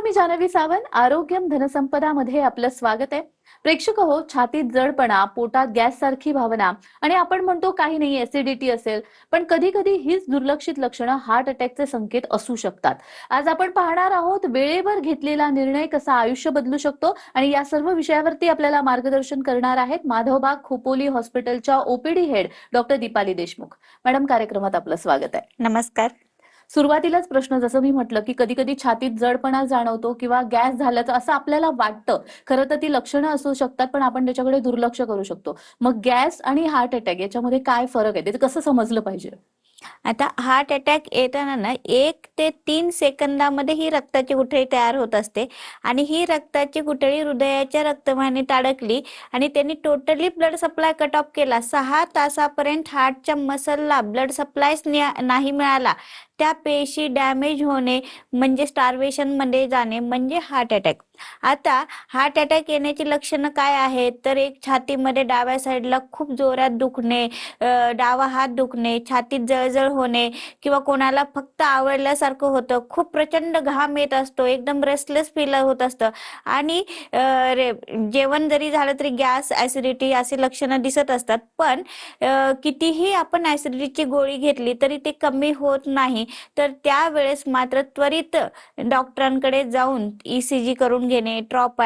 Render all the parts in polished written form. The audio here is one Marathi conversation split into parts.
मी जानवी सावंत. आरोग्यम धनसंपदा मध्ये आपलं स्वागत आहे. प्रेक्षक हो, छातीत जडपणा, पोटात गॅस सारखी भावना आणि आपण म्हणतो काही नाही, ऍसिडिटी असेल, पण कधी कधी हीच दुर्लक्षित लक्षणं हार्ट अटॅकचे संकेत असू शकतात. आज आपण पाहणार आहोत वेळेवर घेतलेला निर्णय कसा आयुष्य बदलू शकतो, आणि या सर्व विषयावरती आपल्याला मार्गदर्शन करणार आहेत माधवबाग खोपोली हॉस्पिटलच्या OPD head doctor Deepali Deshmukh. Madam, कार्यक्रमात आपलं स्वागत आहे. नमस्कार. सुरुवातीलाच प्रश्न, जसं मी म्हटलं की कधी कधी छातीत जडपणा जाणवतो किंवा गॅस झाल्याचं असं आपल्याला वाटतं. खरं तर ती लक्षणं असू शकतात, पण आपण त्याच्याकडे दुर्लक्ष करू शकतो. मग गॅस आणि हार्ट अटॅक याच्यामध्ये काय फरक आहे, ते कसं समजलं पाहिजे? आता हार्ट अटॅक येताना ना 1 ते 3 सेकंदामध्ये ही रक्ताची गुठळी तयार होत असते आणि ही रक्ताची गुठळी हृदयाच्या रक्तवाहिनीत अडकली आणि त्यांनी totally blood supply cut off केला. 6 तासापर्यंत हार्टच्या मसलला ब्लड सप्लायच नाही मिळाला, त्या पेशी डॅमेज होणे म्हणजे स्टार्वेशन मध्ये जाणे म्हणजे हार्ट अटॅक. आता हार्ट अटॅक येण्याची लक्षणं काय आहेत, तर एक छातीमध्ये डाव्या साईडला खूप जोरात दुखणे, डावा हात दुखणे, छातीत जळजळ होणे किंवा कोणाला फक्त आवडल्यासारखं होतं, खूप प्रचंड घाम येत असतो, एकदम रेस्टलेस फील होत असतं आणि जेवण जरी झालं तरी गॅस, ऍसिडिटी अशी लक्षणं दिसत असतात. पण कितीही आपण ऍसिडिटीची गोळी घेतली तरी ते कमी होत नाही. तर त्यावेळेस मात्र त्वरित डॉक्टरांकडे जाऊन ECG करून घेणे, ट्रॉप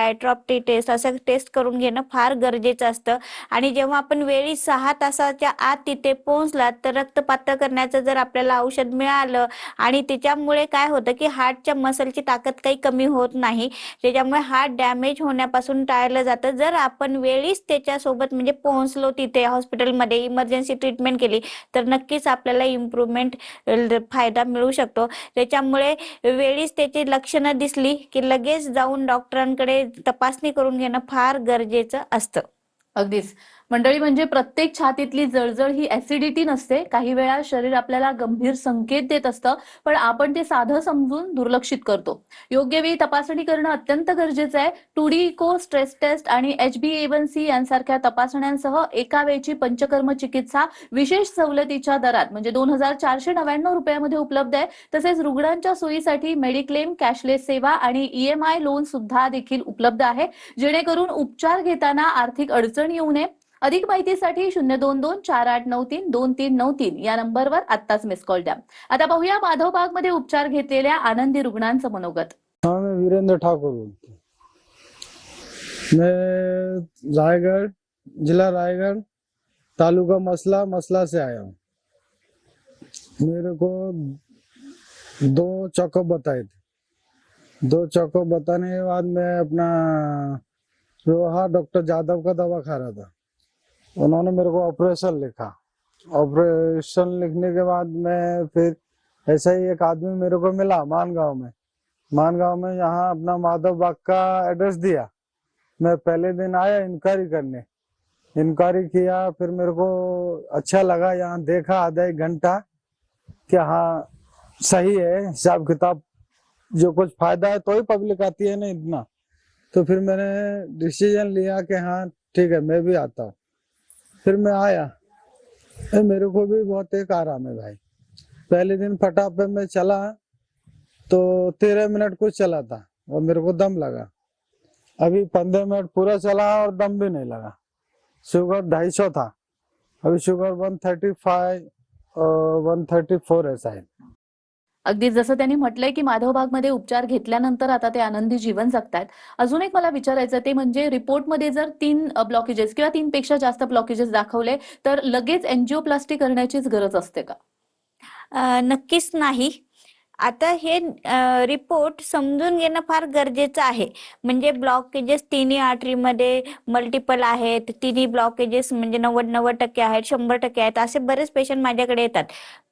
टेस्ट असं टेस्ट करून घेणं फार गरजेचं असतं. आणि जेव्हा आपण वेळी 6 तासाच्या आत तिथे पोहोचलात तर रक्त पातळ करण्याचं जर आपल्याला औषध मिळालं आणि त्याच्यामुळे काय होतं की हार्टच्या मसलची ताकद काही कमी होत नाही, त्याच्यामुळे हार्ट डॅमेज होण्यापासून टाळलं जातं. जर आपण वेळीच त्याच्यासोबत म्हणजे पोहोचलो तिथे हॉस्पिटलमध्ये, इमर्जन्सी ट्रीटमेंट केली तर नक्कीच आपल्याला इम्प्रूव्हमेंट फायदा मिळू शकतो. त्याच्यामुळे वेळीच त्याची लक्षणं दिसली की लगेच जाऊन डॉक्टरांकडे तपासणी करून घेणं फार गरजेचं असतं. अगदीच मंडळी, म्हणजे प्रत्येक छातीतली जळजळ ही ऍसिडिटी नसते. काही वेळा शरीर आपल्याला गंभीर संकेत देत असतं, पण आपण ते साधं समजून दुर्लक्षित करतो. योग्य वेळी तपासणी करणं अत्यंत गरजेचं आहे. 2D इको, स्ट्रेस टेस्ट आणि HbA1c यांसारख्या तपासण्यांसह एका वेळची पंचकर्म चिकित्सा विशेष सवलतीच्या दरात म्हणजे 2499 रुपयामध्ये उपलब्ध आहे. तसेच रुग्णांच्या सोयीसाठी मेडिक्लेम, कॅशलेस सेवा आणि EMI लोन सुद्धा देखील उपलब्ध आहे, जेणेकरून उपचार घेताना आर्थिक अडचण येऊ नये. अधिक माहितीसाठी 02248932393 या नंबरवर आत्ताच मिस कॉल द्या. आता पाहूया माधवबाग मध्ये उपचार घेतलेल्या आनंदी रुग्णांचं मनोगत. मैं वीरेंद्र ठाकुर बोलते हैं। मैं रायगढ़, जिला रायगढ़, तालुका मसला से आया हूँ। मेरे को 2 चेकअप बताए थे। 2 चेकअप बताने के बाद मैं अपना रोहा डॉक्टर जादव का दवा खा रहा था। उन्होंने मेरे को ऑपरेशन लिखा। ऑपरेशन लिखने के बाद मैं फिर ऐसा ही एक आदमी मेरे को मिला मानगांव में यहाँ अपना माधव बाग का एड्रेस दिया। मैं पहले दिन आया इंक्वायरी किया, फिर मेरे को अच्छा लगा, यहाँ देखा आधा 1 घंटा कि हाँ सही है हिसाब किताब, जो कुछ फायदा है तो ही पब्लिक आती है ना इतना। तो फिर मैंने डिसीजन लिया कि हाँ ठीक है मैं भी आता हूँ। फिर मैं आया, मेरे को भी बहुत एक आराम है भाई। पहले दिन फटाफट में चला तो 13 मिनट कुछ चला था और मेरे को दम लगा। अभी 15 मिनट पूरा चला और दम भी नहीं लगा। शुगर 250 था, अभी शुगर 135 और 134 ऐसा है। अगदी जसं त्यांनी म्हटलंय की माधवबाग मध्ये उपचार घेतल्यानंतर आता ते आनंदी जीवन जगतायत. अजून एक मला विचारायचं ते म्हणजे रिपोर्टमध्ये जर 3 ब्लॉकेजेस किंवा 3 पेक्षा जास्त ब्लॉकेजेस दाखवले तर लगेच एंजिओप्लास्टी करण्याचीच गरज असते का? नक्कीच नाही. आता हे रिपोर्ट समजून घेणं फार गरजेचं आहे. म्हणजे ब्लॉकेजेस तिन्ही आर्टरीमध्ये मल्टिपल आहेत, तिन्ही ब्लॉकेजेस म्हणजे 90% आहेत, 100% आहेत, असे बरेच पेशंट माझ्याकडे येतात.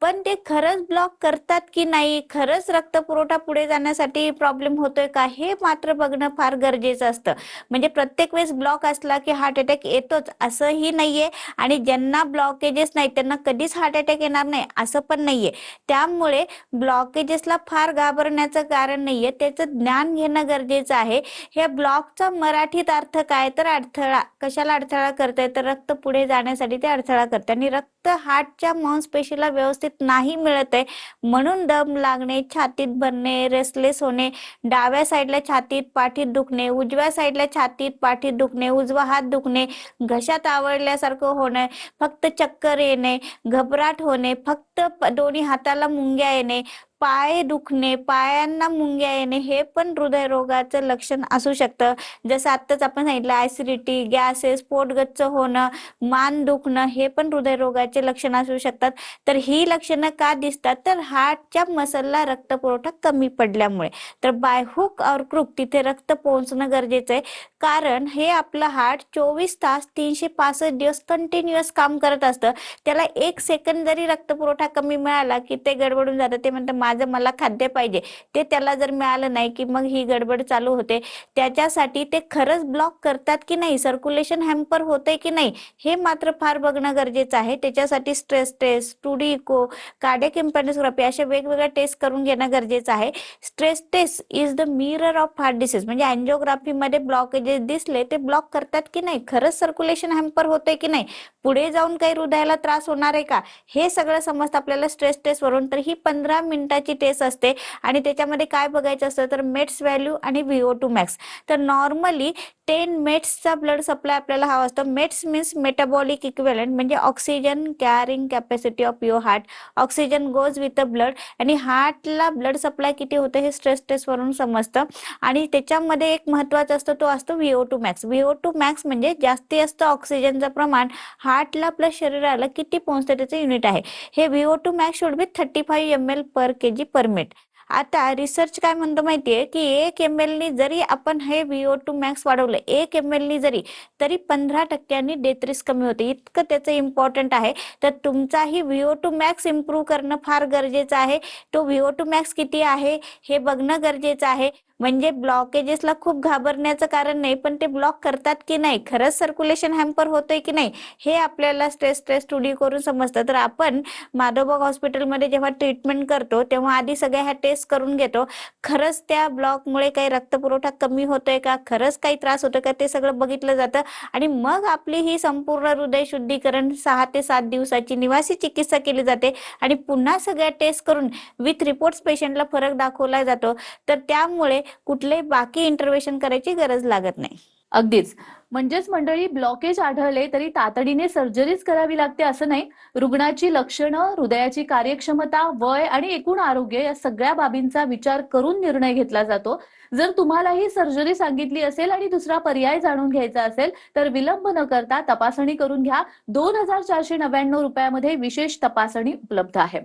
पण ते खरंच ब्लॉक करतात की नाही, खरंच रक्तपुरवठा पुढे जाण्यासाठी प्रॉब्लेम होतोय का, हे मात्र बघणं फार गरजेचं असतं. म्हणजे प्रत्येक वेळेस ब्लॉक असला की हार्ट अटॅक येतोच असंही नाहीये, आणि ज्यांना ब्लॉकेजेस नाही त्यांना कधीच हार्ट अटॅक येणार नाही असं पण नाहीये. त्यामुळे ब्लॉकेजेस ब्लॉकेजेसला फार घाबरण्याचं कारण नाहीये, त्याचं ज्ञान घेणं गरजेचं आहे. ह्या ब्लॉकचा मराठीत अर्थ काय, तर अडथळा. कशाला अडथळा करतंय, तर रक्त पुढे जाण्यासाठी ते अडथळा करते आणि रक्त हार्टच्या मांसपेशीला व्यवस्थित नाही मिळत आहे, म्हणून दम लागणे, छातीत भरणे, रेस्टलेस होणे, डाव्या साईडला छातीत पाठीत दुखणे, उजव्या साईडला छातीत पाठीत दुखणे, उजवा हात दुखणे, घशात आवळल्यासारखं होणे, फक्त चक्कर येणे, घबराट होणे, फक्त दोन्ही हाताला मुंग्या येणे, पाय दुखणे, पायांना मुंग्या येणे, हे पण हृदयरोगाचं लक्षण असू शकतं. जसं आत्ताच आपण सांगितलं, ऍसिडिटी, गॅसेस, पोट गच्च होणं, मान दुखणं, हे पण हृदयरोगाचे लक्षण असू शकतात. तर ही लक्षणं का दिसतात, तर हार्टच्या मसलला रक्तपुरवठा कमी पडल्यामुळे. तर बाय हुक और क्रूक तिथे रक्त पोहोचणं गरजेचं आहे, कारण हे आपलं हार्ट 24 तास 365 दिवस कंटिन्युअस काम करत असतं. त्याला 1 सेकंद जरी रक्तपुरवठा कमी मिळाला की ते गडबडून जातं. ते म्हणतं माझं मला खाद्य पाहिजे, ते त्याला जर मिळालं नाही की मग ही गडबड चालू होते. त्याच्यासाठी ते खरंच ब्लॉक करतात की नाही, सर्क्युलेशन हॅम्पर होते की नाही, हे मात्र फार बघणं गरजेचं आहे. त्याच्यासाठी stress test, 2D echo, cardiac impedancography अशा वेगवेगळ्या टेस्ट करून घेणं गरजेचं आहे. Stress test is the mirror of heart disease, म्हणजे अँजिओग्राफीमध्ये ब्लॉकेजेस दिसले ते ब्लॉक करतात की नाही, खरंच सर्क्युलेशन हॅम्पर होते की नाही, पुढे जाऊन काही हृदयाला त्रास होणार आहे का, हे सगळं समजतं आपल्याला स्ट्रेस टेस्ट वरून. तर ही 15 मिनिटाची टेस्ट असते आणि त्याच्यामध्ये काय बघायचं असतं, तर मेट्स व्हॅल्यू आणि VO2 मॅक्स. तर नॉर्मली 10 मेट्सचा ब्लड सप्लाय आपल्याला हवा असतो. मेट्स मीन्स मेटाबॉलिक इक्विव्हॅलंट, म्हणजे oxygen carrying capacity of your heart. Oxygen goes with the blood, आणि हार्टला ब्लड सप्लाय किती होतं हे स्ट्रेस टेस्ट वरून समजतं. आणि त्याच्यामध्ये एक महत्वाचा असतो, तो असतो VO2 मॅक्स. VO2 मॅक्स म्हणजे जास्ती असतं ऑक्सिजनचं प्रमाण हार्टला प्लस शरीराला किती पोहोचतं त्याचं युनिट आहे. हे VO2 max should be 35 ml per kg/min. आता रिसर्च काय म्हणतो माहितीये, की 1 ml नी जरी आपण हे VO2 मॅक्स वाढवलं, 1 ml नी जरी, तरी 15% डेथ रिस्क कमी होते. इतकं त्याचं इम्पॉर्टंट आहे. तर तुमचाही VO2 मॅक्स इम्प्रूव्ह करणं फार गरजेचं आहे. तो VO2 मॅक्स किती आहे हे बघणं गरजेचं आहे. म्हणजे ब्लॉकेजेसला खूप घाबरण्याचं कारण नाही, पण ते ब्लॉक करतात की नाही, खरंच सर्क्युलेशन हॅम्पर होतंय की नाही, हे आपल्याला स्ट्रेस टेस्ट 2D करून समजतं. तर आपण माधवबाग हॉस्पिटलमध्ये जेव्हा ट्रीटमेंट करतो तेव्हा आधी सगळ्या ह्या टेस्ट करून घेतो. खरंच त्या ब्लॉकमुळे काही रक्तपुरवठा कमी होतोय का, खरंच काही त्रास होतोय का, ते सगळं बघितलं जातं. आणि मग आपली ही संपूर्ण हृदय शुद्धीकरण 6 ते 7 दिवसाची निवासी चिकित्सा केली जाते आणि पुन्हा सगळ्या टेस्ट करून विथ रिपोर्ट्स पेशंटला फरक दाखवला जातो. तर त्यामुळे कुठले बाकी इंटरव्हेन्शन करायची गरज लागत नाही. अगदीच. म्हणजेच मंडळी, ब्लॉकेज आढळले तरी तातडीने सर्जरीच करावी लागते असं नाही. रुग्णाची लक्षणं, हृदयाची कार्यक्षमता, वय आणि एकूण आरोग्य या सगळ्या बाबींचा विचार करून निर्णय घेतला जातो. जर तुम्हालाही सर्जरी सांगितली असेल आणि दुसरा पर्याय जाणून घ्यायचा असेल तर विलंब न करता तपासणी करून घ्या. 2499 रुपयामध्ये विशेष तपासणी उपलब्ध आहे.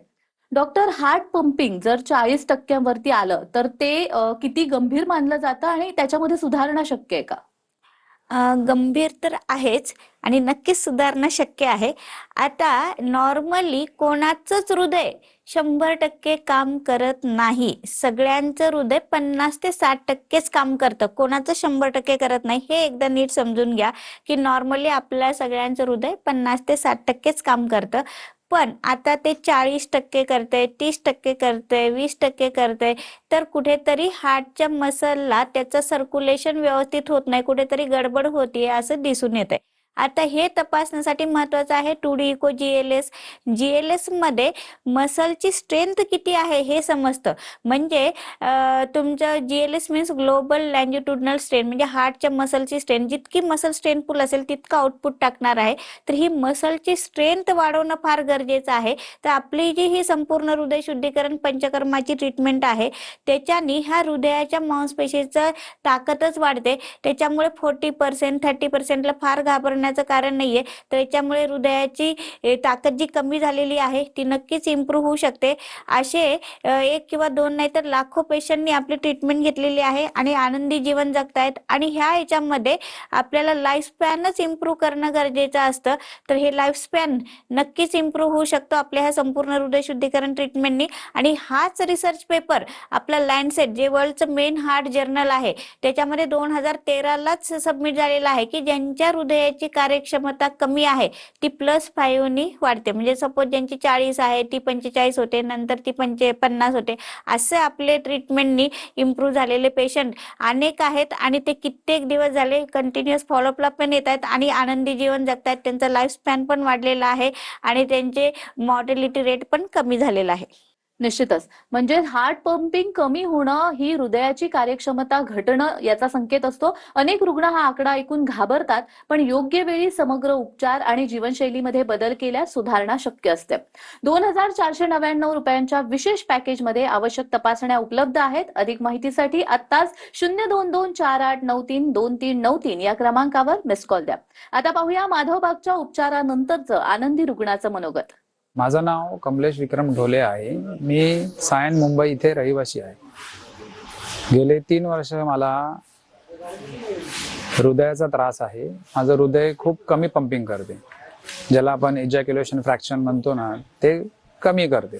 डॉक्टर, हार्ट पंपिंग जर 40% आलं तर ते किती गंभीर मानलं जातं आणि त्याच्यामध्ये सुधारणा शक्य आहे का? गंभीर तर आहेच आणि नक्कीच सुधारणा शक्य आहे. आता नॉर्मली कोणाचंच हृदय 100% काम करत नाही. सगळ्यांचं हृदय 50 ते 60%च काम करतं. कोणाचं 100% करत नाही, हे एकदा नीट समजून घ्या, की नॉर्मली आपल्या सगळ्यांचं हृदय 50 ते 60%च काम करतं. पण आता ते 40% करतंय, 30% करतंय, 20% करतंय, तर कुठेतरी हार्टच्या मसलला त्याचं सर्क्युलेशन व्यवस्थित होत नाही, कुठेतरी गडबड होतीये असं दिसून येतंय. आता हे तपासण्यासाठी महत्वाचं आहे 2D इको GLS. GLS मध्ये मसलची स्ट्रेंथ किती आहे हे समजतं. म्हणजे तुमचं GLS मीन्स ग्लोबल लँजिट्युडनल स्ट्रेन, म्हणजे हार्टच्या मसलची स्ट्रेंथ. जितकी मसल स्ट्रेंथफुल असेल तितकं आउटपुट टाकणार आहे. तर ही मसलची स्ट्रेंथ वाढवणं फार गरजेचं आहे. तर आपली जी ही संपूर्ण हृदय शुद्धीकरण पंचकर्माची ट्रीटमेंट आहे, त्याच्यानी ह्या हृदयाच्या मांसपेशीचं ताकदच वाढते. त्याच्यामुळे 40% 30%ला फार घाबरण्याचं कारण नाहीये. त्याच्यामुळे हृदयाची ताकद जी कमी झालेली आहे ती नक्कीच इम्प्रूव्ह होऊ शकते. असे 1 किंवा 2 नाही तर लाखो पेशंटनी आपली ट्रीटमेंट घेतलेली आहे आणि आनंदी जीवन जगतायत. आणि ह्या याच्यामध्ये आपल्याला लाईफ स्पॅनच इम्प्रूव्ह करणं गरजेचं असतं. तर हे लाईफ स्पॅन नक्कीच इम्प्रूव्ह होऊ शकतो आपल्या ह्या संपूर्ण हृदय शुद्धीकरण ट्रीटमेंटनी. आणि हाच रिसर्च पेपर आपला लँडसेट, जे वर्ल्डचं मेन हार्ट जर्नल आहे, त्याच्यामध्ये 2013लाच सबमिट झालेला आहे, की ज्यांच्या हृदयाची कार्यक्षमता कमी आहे ती +5 नी वाढते. म्हणजे सपोज ज्यांची 40 आहे ती 45 होते, नंतर ती 50 होते. असे आपले ट्रीटमेंटनी इम्प्रूव्ह झालेले पेशंट अनेक आहेत आणि ते कित्येक दिवस झाले कंटिन्युअस फॉलोअपला पण येत आहेत आणि आनंदी जीवन जगतायत. त्यांचा लाईफ स्पॅन पण वाढलेला आहे आणि त्यांचे मॉर्टॅलिटी रेट पण कमी झालेला आहे. निश्चितच. म्हणजे हार्ट पंपिंग कमी होणं ही हृदयाची कार्यक्षमता घटणं याचा संकेत असतो. अनेक रुग्ण हा आकडा ऐकून घाबरतात, पण योग्य वेळी समग्र उपचार आणि जीवनशैलीमध्ये बदल केल्यास सुधारणा शक्य असते. 2499 रुपयांच्या विशेष पॅकेजमध्ये आवश्यक तपासण्या उपलब्ध आहेत. अधिक माहितीसाठी आत्ताच 02248932393 या क्रमांकावर मिस कॉल द्या. आता पाहूया माधवबागच्या उपचारानंतरचं आनंदी रुग्णाचं मनोगत. माझं नाव कमलेश विक्रम ढोले आहे. मी सायन मुंबई इथे रहिवासी आहे. गेले 3 वर्ष मला हृदयाचा त्रास आहे. माझं हृदय खूप कमी पंपिंग करते, ज्याला आपण इजॅक्युलेशन फ्रॅक्शन म्हणतो ना, ते कमी करते.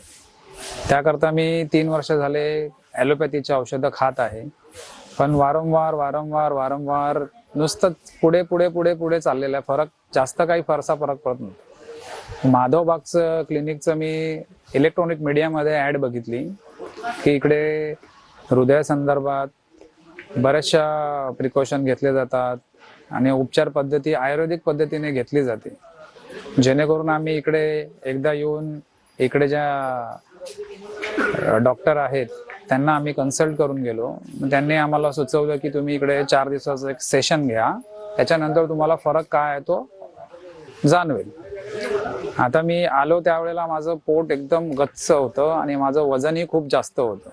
त्याकरता मी 3 वर्ष झाले ॲलोपॅथीची औषधं खात आहे, पण वारंवार नुसतं पुढे चाललेला आहे. जास्त काही फारसा फरक पडत नाही. माधवबागचं क्लिनिकचं मी इलेक्ट्रॉनिक मीडियामध्ये ॲड बघितली की इकडे हृदयासंदर्भात बऱ्याचशा प्रिकॉशन घेतले जातात आणि उपचार पद्धती आयुर्वेदिक पद्धतीने घेतली जाते, जेणेकरून आम्ही इकडे एकदा येऊन इकडे ज्या डॉक्टर आहेत त्यांना आम्ही कन्सल्ट करून गेलो. त्यांनी आम्हाला सुचवलं की तुम्ही इकडे 4 दिवसाचं एक सेशन घ्या, त्याच्यानंतर तुम्हाला फरक काय आहे तो जाणवेल. आता मी आलो त्यावेळेला माझं पोट एकदम गच्च होतं आणि माझं वजनही खूप जास्त होतं,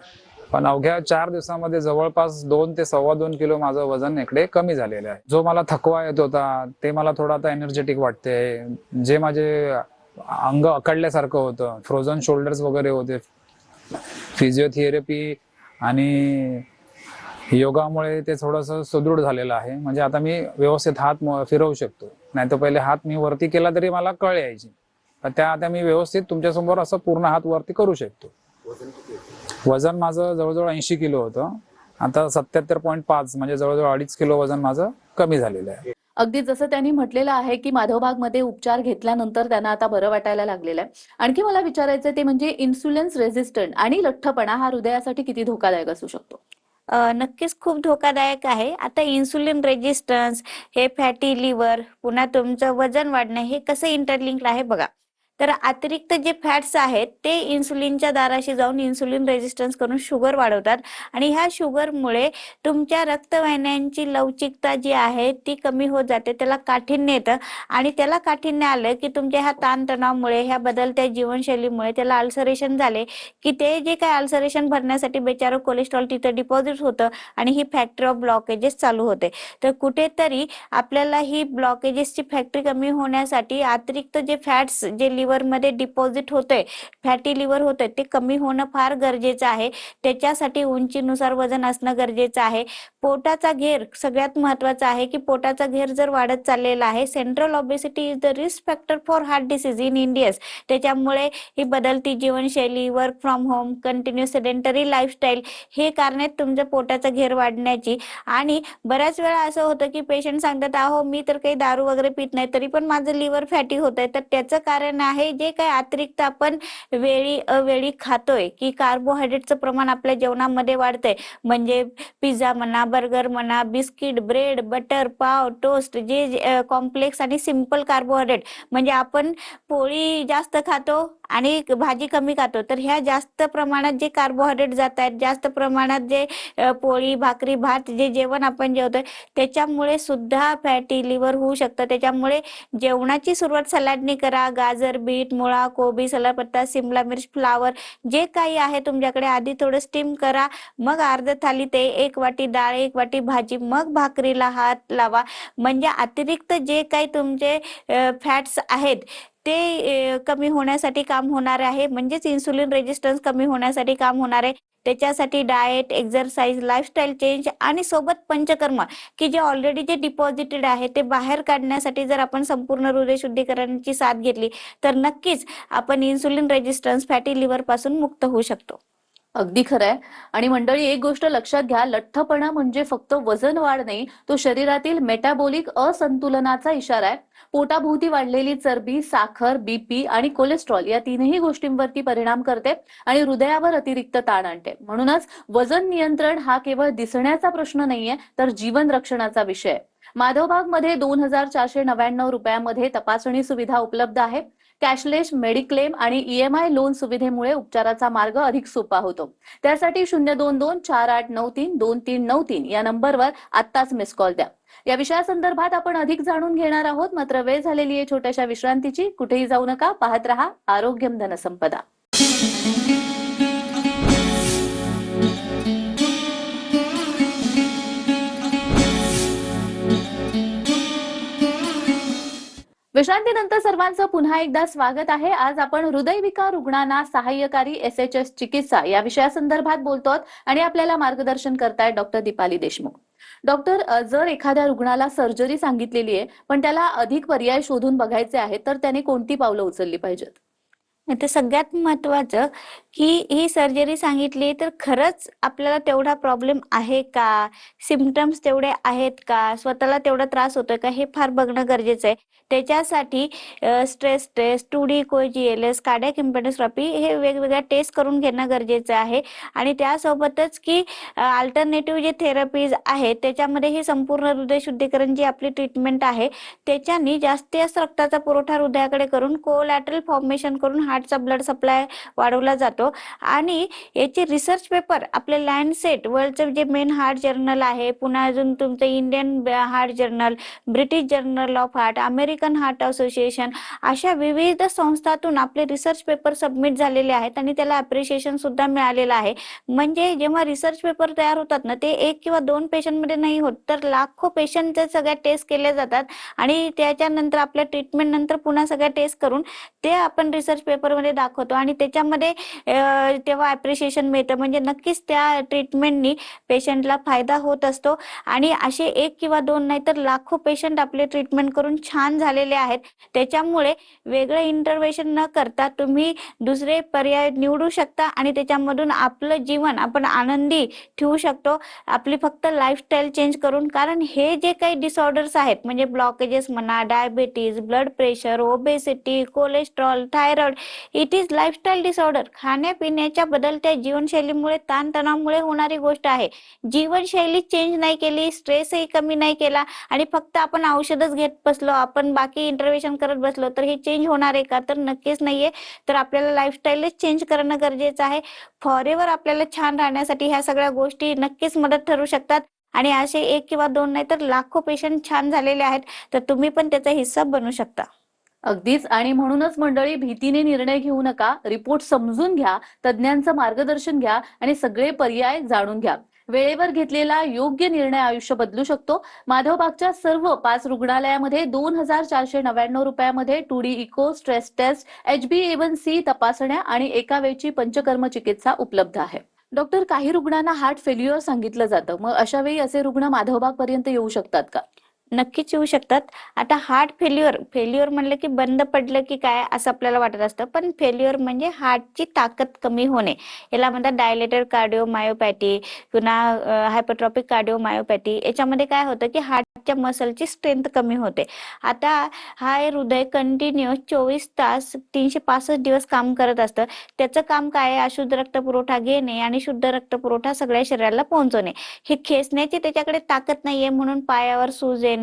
पण अवघ्या 4 दिवसामध्ये जवळपास 2 ते 2.25 किलो माझं वजन इकडे कमी झालेलं आहे. जो मला थकवा येत होता ते मला थोडा आता एनर्जेटिक वाटते. जे माझे अंग अकडल्यासारखं होतं, फ्रोझन शोल्डर्स वगैरे होते, फिजिओथेरपी आणि योगामुळे ते थोडंसं सुदृढ झालेलं आहे. म्हणजे आता मी व्यवस्थित हात फिरवू शकतो. नाही तर पहिले हात मी वरती केला तरी मला कळ यायची, पण त्या आता मी व्यवस्थित तुमच्यासमोर असं पूर्ण हात वरती करू शकतो. वजन माझं जवळजवळ 80 किलो होतं, आता 77.5 म्हणजे जवळजवळ 2.5 किलो वजन माझं कमी झालेलं आहे. अगदी जसं त्यांनी म्हटलेलं आहे की माधवबागमध्ये उपचार घेतल्यानंतर त्यांना आता बरं वाटायला लागलेलं आहे. आणखी मला विचारायचं ते म्हणजे इन्सुलिन रेझिस्टंट आणि लठ्ठपणा हा हृदयासाठी किती धोकादायक असू शकतो? नक्कीच खूप धोकादायक आहे. आता इन्सुलिन रेजिस्टन्स, हे फॅटी लिव्हर, पुन्हा तुमचं वजन वाढणे हे कसं इंटरलिंक्ड आहे बघा. तर अतिरिक्त जे फॅट्स आहेत ते इन्सुलिनच्या दाराशी जाऊन इन्सुलिन रेजिस्टन्स करून शुगर वाढवतात आणि ह्या शुगरमुळे तुमच्या रक्तवाहिन्यांची लवचिकता जी आहे ती कमी होत जाते, त्याला काठिण्य येतं आणि त्याला काठिण्य आलं की तुमच्या ह्या ताणतणावामुळे, ह्या बदलत्या जीवनशैलीमुळे त्याला अल्सरेशन झाले की ते जे काय अल्सरेशन भरण्यासाठी बेचारं कोलेस्ट्रॉल तिथं डिपॉझिट होतं आणि ही फॅक्टरी ऑफ ब्लॉकेजेस चालू होते. तर कुठेतरी आपल्याला ही ब्लॉकेजेसची फॅक्टरी कमी होण्यासाठी अतिरिक्त जे फॅट्स जे लिव्हर मध्ये डिपॉझिट होते, फॅटी लिव्हर होते, ते कमी होणं फार गरजेचं आहे. त्याच्यासाठी उंचीनुसार वजन असणं गरजेचं आहे. पोटाचा घेर सगळ्यात महत्वाचा आहे की पोटाचा घेर जर वाढत चाललेला आहे, central obesity is the risk factor for heart disease in Indians. त्याच्यामुळे ही बदलती जीवनशैली, work from home, continuous sedentary lifestyle हे कारण आहेत तुमच्या पोटाचा घेर वाढण्याची. आणि बऱ्याच वेळा असं होतं की पेशंट सांगतात, अहो मी तर काही दारू वगैरे पित नाही तरी पण माझं लिव्हर फॅटी होत आहे. तर त्याचं कारण आहे जे काही अतिरिक्त आपण वेळी अवेळी खातोय की कार्बोहायड्रेटचं प्रमाण आपल्या जेवणामध्ये वाढतंय. म्हणजे पिझ्झा म्हणा, बर्गर म्हणा, बिस्किट, ब्रेड, बटर, पाव, टोस्ट, जे कॉम्प्लेक्स आणि सिंपल कार्बोहायड्रेट, म्हणजे आपण पोळी जास्त खातो आणि भाजी कमी खातो. तर ह्या जास्त प्रमाणात जे कार्बोहायड्रेट जात आहेत, जास्त प्रमाणात जे पोळी, भाकरी, भात जे जेवण आपण जेवतोय त्याच्यामुळे सुद्धा फॅटी लिव्हर होऊ शकतं. त्याच्यामुळे जेवणाची सुरुवात सलाडनी करा. गाजर, बीट, मुळा, कोबी, सलापत्ता, सिमला मिर्च, फ्लावर जे काही आहे तुमच्याकडे आधी थोडं स्टीम करा. मग अर्ध थाली ते 1 वाटी डाळ, 1 वाटी भाजी, मग भाकरीला हात लावा. म्हणजे अतिरिक्त जे काही तुमचे फॅट्स आहेत ते कमी होण्यासाठी काम होणार आहे. म्हणजेच इन्सुलिन रेजिस्टन्स कमी होण्यासाठी काम होणार आहे. त्याच्यासाठी डाएट, एक्सरसाइज, लाईफस्टाईल चेंज आणि सोबत पंचकर्म की जे ऑलरेडी जे डिपॉझिटेड आहे ते बाहेर काढण्यासाठी जर आपण संपूर्ण हृदय शुद्धीकरणाची साथ घेतली तर नक्कीच आपण इन्सुलिन रेजिस्टन्स, फॅटी लिव्हर पासून मुक्त होऊ शकतो. अगदी खरंय. आणि मंडळी, एक गोष्ट लक्षात घ्या, लठ्ठपणा म्हणजे फक्त वजन वाढ नाही, तो शरीरातील मेटाबॉलिक असंतुलनाचा इशारा आहे. पोटाभोवती वाढलेली चरबी, साखर, बीपी आणि कोलेस्ट्रॉल या तीनही गोष्टींवरती परिणाम करते आणि हृदयावर अतिरिक्त ताण आणते. म्हणूनच वजन नियंत्रण हा केवळ दिसण्याचा प्रश्न नाहीये, तर जीवन रक्षणाचा विषय आहे. माधवबागमध्ये 2,499 रुपयामध्ये तपासणी सुविधा उपलब्ध आहे. कॅशलेस मेडिक्लेम आणि EMI लोन सुविधेमुळे उपचाराचा मार्ग अधिक सोपा होतो. त्यासाठी 022-4893-2393 या नंबरवर आत्ताच मिस कॉल द्या. या विषयासंदर्भात आपण अधिक जाणून घेणार आहोत, मात्र वेळ झालेली आहे छोट्याशा विश्रांतीची. कुठेही जाऊ नका, पाहत रहा आरोग्यम धनसंपदा. विश्रांतीनंतर सर्वांचं पुन्हा एकदा स्वागत आहे. आज आपण हृदयविकार रुग्णांना सहाय्यकारी SHS चिकित्सा या विषयासंदर्भात बोलतोत आणि आपल्याला मार्गदर्शन करतायत डॉक्टर दीपाली देशमुख. डॉक्टर, जर एखाद्या रुग्णाला सर्जरी सांगितलेली आहे पण त्याला अधिक पर्याय शोधून बघायचे आहेत, तर त्याने कोणती पावलं उचलली पाहिजेत? तर सगळ्यात महत्वाचं की ही सर्जरी सांगितली तर खरंच आपल्याला तेवढा प्रॉब्लेम आहे का, सिम्पटम्स तेवढे आहेत का, स्वतःला तेवढा त्रास होतोय का, हे फार बघणं गरजेचं आहे. त्याच्यासाठी स्ट्रेस टेस्ट, 2D कोजीएलएस, कार्डियाक इम्पेडन्सोग्राफी हे वेगवेगळ्या टेस्ट करून घेणं गरजेचं आहे. आणि त्यासोबतच की अल्टरनेटिव्ह जे थेरपीज आहेत त्याच्यामध्ये ही संपूर्ण हृदय शुद्धीकरण जी आपली ट्रीटमेंट आहे त्याच्यानी जास्तीत जास्त रक्ताचा पुरवठा हृदयाकडे करून कोलॅटरल फॉर्मेशन करून हार्टचा ब्लड सप्लाय वाढवला जातो. आणि याचे रिसर्च पेपर आपले लँडसेट, वर्ल्डचं जे मेन हार्ट जर्नल आहे, पुन्हा अजून तुमचं Indian heart journal, British journal of heart, American heart association, अशा विविध संस्थातून आपले रिसर्च पेपर सबमिट झालेले आहेत आणि त्याला अप्रिशिएशन सुद्धा मिळालेलं आहे. म्हणजे जेव्हा रिसर्च पेपर तयार होतात ना, ते 1 किंवा 2 पेशंटमध्ये नाही होत, तर लाखो पेशंटच्या सगळ्या टेस्ट केल्या जातात आणि त्याच्यानंतर आपल्या ट्रीटमेंट नंतर पुन्हा सगळ्या टेस्ट करून ते आपण रिसर्च पेपरमध्ये दाखवतो आणि त्याच्यामध्ये तेव्हा अप्रिशिएशन मिळतं. म्हणजे नक्कीच त्या ट्रीटमेंटनी पेशंटला फायदा होत असतो. आणि असे 1 किंवा 2 नाही तर लाखो पेशंट आपले ट्रीटमेंट करून छान झालेले आहेत. त्याच्यामुळे वेगळं इंटरव्हेन्शन न करता तुम्ही दुसरे पर्याय निवडू शकता आणि त्याच्यामधून आपलं जीवन आपण आनंदी ठेवू शकतो, आपली फक्त लाईफस्टाईल चेंज करून. कारण हे जे काही डिसऑर्डर्स आहेत म्हणजे ब्लॉकेजेस म्हणा, diabetes, blood pressure, obesity, cholesterol, thyroid, it is lifestyle disorder. खाण्यापिण्याच्या बदलत्या जीवनशैलीमुळे, ताणतणावामुळे होणारी गोष्ट आहे. जीवनशैली चेंज नाही केली, स्ट्रेसही कमी नाही केला आणि फक्त आपण औषधच घेत बसलो, आपण बाकी इंटरव्हेन्शन करत बसलो, तर हे चेंज होणार आहे का? तर नक्कीच नाहीये. तर आपल्याला लाईफस्टाईलच चेंज करणं गरजेचं आहे. फॉरएव्हर आपल्याला छान राहण्यासाठी ह्या सगळ्या गोष्टी नक्कीच मदत ठरू शकतात. आणि असे 1 किंवा 2 नाही तर लाखो पेशंट छान झालेले आहेत. तर तुम्ही पण त्याचा हिस्सा बनू शकता. अगदीच. आणि म्हणूनच मंडळी, भीतीने निर्णय घेऊ नका. रिपोर्ट समजून घ्या, तज्ञांचं मार्गदर्शन घ्या आणि सगळे पर्याय जाणून घ्या. वेळेवर घेतलेला योग्य निर्णय आयुष्य बदलू शकतो. माधवबागच्या सर्व 5 रुग्णालयामध्ये 2,499 रुपयामध्ये 2D eco, stress taste, HbA1c तपासण्या आणि एका वेळची पंचकर्म चिकित्सा उपलब्ध आहे. डॉक्टर, काही रुग्णांना हार्ट फेल्युअर सांगितलं जातं, मग अशा वेळी असे रुग्ण माधवबाग पर्यंत येऊ शकतात का? नक्कीच येऊ शकतात. आता हार्ट फेल्युअर म्हणलं की बंद पडलं की काय असं आपल्याला वाटत असतं, पण फेल्युअर म्हणजे हार्टची ताकद कमी होणे. याला म्हणतात डायलेटेड कार्डिओमायोपॅथी पुन्हा हायपरट्रॉपिक कार्डिओमायोपॅथी. याच्यामध्ये काय होतं की हार्टच्या मसलची स्ट्रेंथ कमी होते. आता हे हृदय कंटिन्युअस 24 तास 365 दिवस काम करत असतं. त्याचं काम काय आहे? अशुद्ध रक्त पुरवठा घेणे आणि शुद्ध रक्त पुरवठा सगळ्या शरीराला पोहोचवणे. हे खेचण्याची त्याच्याकडे ताकद नाहीये म्हणून पायावर सूज येणे,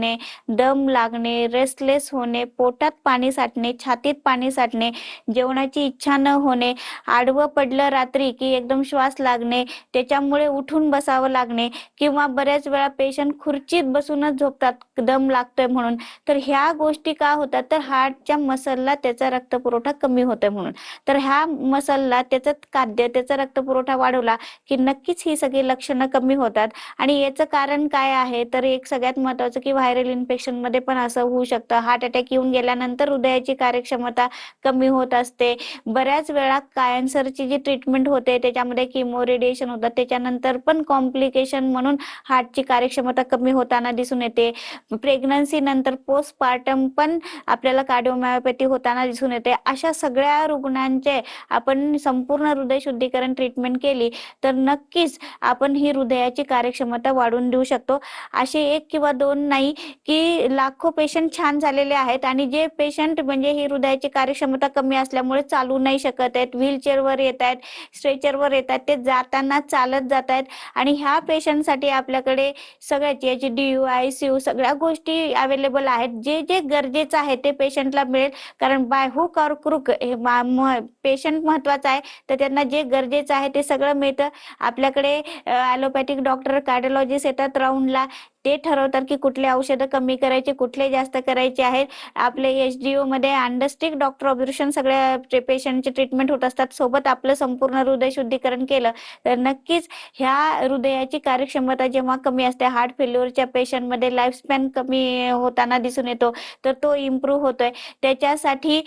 दम लागणे, रेस्टलेस होणे, पोटात पाणी साठणे, छातीत पाणी साठणे, जेवणाची इच्छा न होणे, आडवं पडलं रात्री की एकदम श्वास लागणे, त्याच्यामुळे उठून बसावं लागणे किंवा बऱ्याच वेळा पेशंट खुर्चीत बसूनच झोपतात दम लागतोय म्हणून. तर ह्या गोष्टी का होतात? तर हार्टच्या मसलला त्याचा रक्तपुरवठा कमी होतोय म्हणून. तर ह्या मसलला त्याचं खाद्य, त्याचा रक्तपुरवठा वाढवला की नक्कीच ही सगळी लक्षणं कमी होतात. आणि याचं कारण काय आहे? तर एक सगळ्यात महत्वाचं की व्हायरल इन्फेक्शन मध्ये पण असं होऊ शकतं. हार्ट अटॅक येऊन गेल्यानंतर हृदयाची कार्यक्षमता कमी होत असते. बऱ्याच वेळा कॅन्सरची जी ट्रीटमेंट होते त्याच्यामध्ये किमो, रेडिएशन होतात, त्याच्यानंतर पण कॉम्प्लिकेशन म्हणून हार्टची कार्यक्षमता कमी होताना दिसून येते. येते. प्रेग्नन्सी नंतर पोस्टपार्टम पण आपल्याला कार्डिओमायोपॅथी होताना दिसून येते. अशा सगळ्या रुग्णांचे आपण संपूर्ण हृदय शुद्धीकरण ट्रीटमेंट केली तर नक्कीच आपण ही हृदयाची कार्यक्षमता वाढवून देऊ शकतो. असे 1 किंवा 2 नाही की लाखो पेशंट छान झालेले आहेत आणि जे पेशंट म्हणजे ही हृदयाची कार्यक्षमता कमी असल्यामुळे चालू नाही शकत आहेत, व्हीलचेअरवर येत आहेत, स्ट्रेचरवर येत आहेत, ते जाताना चालत जात आहेत आणि ह्या पेशंटसाठी आपल्याकडे सगळ्याची HDU, ICU सगळ्या गोष्टी अवेलेबल आहेत. जे जे गरजेचं आहे ते पेशंटला मिळेल. कारण बाय हुक ऑर क्रुक हे पेशंट महत्वाचा आहे, तर त्यांना जे गरजेचं आहे ते सगळं मिळतं. आपल्याकडे ॲलोपॅथिक डॉक्टर, कार्डिओलॉजिस्ट येतात राऊंडला. ते ठरवतात की कुठले औषधं कमी करायचे, कुठले जास्त करायचे आहेत. आपले HDO मध्ये अंडरस्टिक डॉक्टर ऑब्झर्वेशन सगळ्या पेशंटचे ट्रीटमेंट होत असतात. सोबत आपलं संपूर्ण हृदय शुद्धीकरण केलं तर नक्कीच ह्या हृदयाची कार्यक्षमता जेव्हा कमी असते, हार्ट फेल्युअरच्या पेशंटमध्ये लाईफ स्पॅन कमी होताना दिसून येतो, तर तो इम्प्रूव्ह होतोय. त्याच्यासाठी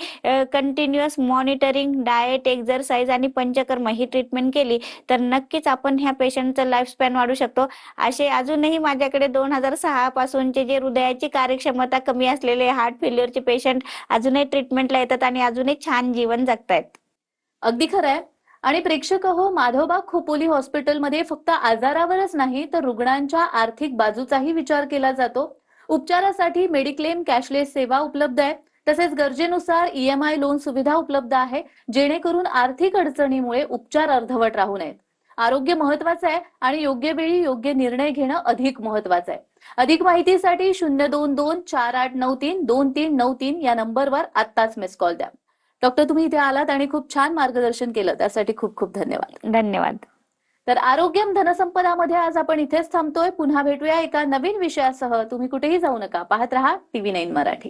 कंटिन्युअस मॉनिटरिंग, डाएट, एक्झरसाइज आणि पंचकर्म ही ट्रीटमेंट केली तर नक्कीच आपण ह्या पेशंटचं लाईफ स्पॅन वाढवू शकतो. असे अजूनही माझ्याकडे 2006 पासूनचे जे हृदयाची कार्यक्षमता कमी असलेले हार्ट फेल्युअरचे पेशंट अजूनही ट्रीटमेंटला येतात आणि अजूनही छान जीवन जगतायत. अगदी खरं आहे. आणि प्रेक्षक हो, माधवबाग खोपोली हॉस्पिटलमध्ये फक्त आजारावरच नाही तर रुग्णांच्या आर्थिक बाजूचाही विचार केला जातो. उपचारासाठी मेडिक्लेम, कॅशलेस सेवा उपलब्ध आहे. तसेच गरजेनुसार EMI लोन सुविधा उपलब्ध आहे, जेणेकरून आर्थिक अडचणीमुळे उपचार अर्धवट राहू नयेत. आरोग्य महत्वाचं आहे आणि योग्य वेळी योग्य निर्णय घेणं अधिक महत्वाचं आहे. अधिक माहितीसाठी 02248932393 या नंबरवर आत्ताच मिस कॉल द्या. डॉक्टर, तुम्ही इथे आलात आणि खूप छान मार्गदर्शन केलं, त्यासाठी खूप खूप धन्यवाद. धन्यवाद. तर आरोग्यम धनसंपदामध्ये आज आपण इथेच थांबतोय. पुन्हा भेटूया एका नवीन विषयासह. तुम्ही कुठेही जाऊ नका, पाहत रहा TV9 मराठी.